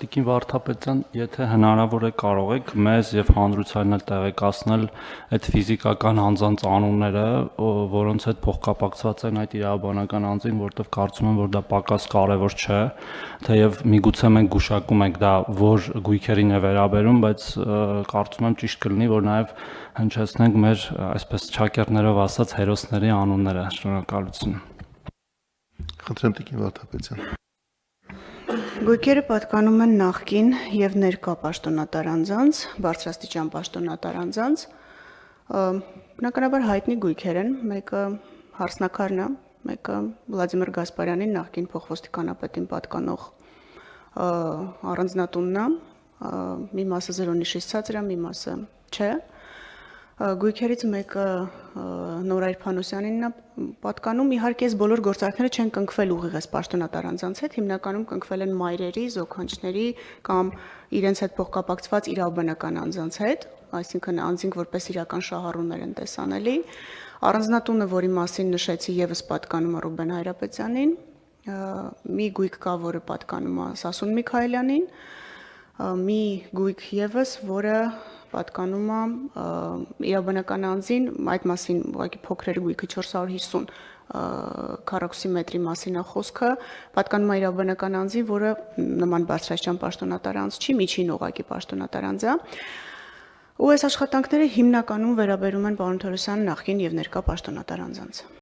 Տիկին Վարդապետյան, եթե հնարավոր է կարող եք մեզ եւ հանրությանն էլ տեղեկացնել այդ ֆիզիկական անձանց անունները, որոնց հետ փոխկապակցված են այդ իրավաբանական անձին, որտեղ կարծում եմ, որ դա պակաս կարևոր չէ, թեև միգուցե մենք գուշակում ենք դա որ գույքերին է վերաբերում, բայց կարծում եմ ճիշտ կլինի, որ նաեւ հնչեցնենք մեր այսպես չակերտներով ասած հերոսների անունները։ Շնորհակալություն։ Խնդրեմ Տիկին Վարդապետյան։ Գույքերը պատկանում են նախկին եւ ներկա պաշտոնատար անձանց, բարձրաստիճան պաշտոնատար անձանց, բնականաբար հայտնի գույքեր են, մեկը Հարսնաքարն է, մեկը Վլադիմիր Գասպարյանին նախկին փոխոստիկանապետին պատկանող առանձնատունն է, մի մասը զրոնիշից ցածր է, մի մասը չէ։ Գույքերից մեկը Նորայր Փանոսյանին է պատկանում, իհարկե այս բոլոր գործարքները չեն կնքվել ուղիղ այս պաշտոնատար անձանց հետ, հիմնականում կնքվել են մայրերի, զոքանչների կամ իրենց հետ փոխկապակցված իրավաբանական անձանց հետ, այսինքն անձինք որպես իրական շահառուներ են տեսանելի։ Առանձնատունը, որի մասին նշեցի, եւս պատկանում է Ռուբեն Հայրապետյանին, մի գույք կա, որը պատկանում է Սասուն Միքայելյանին, մի գույք եւս, որը պատկանում է իրավաբանական անձին, այդ մասին ուղղակի փոքր գույքը 450 քառակուսի մետրի մասին է խոսքը, պատկանում է իրավաբանական անձին, որը նման բարձրաստիճան պաշտոնատար անձ չի, միջին ուղղակի պաշտոնատար անձ է։ Ու այս աշխատանքները հիմնականում վերաբերում են պարոն Թորոսյանի նախկին եւ ներկա պաշտոնատար անձանց։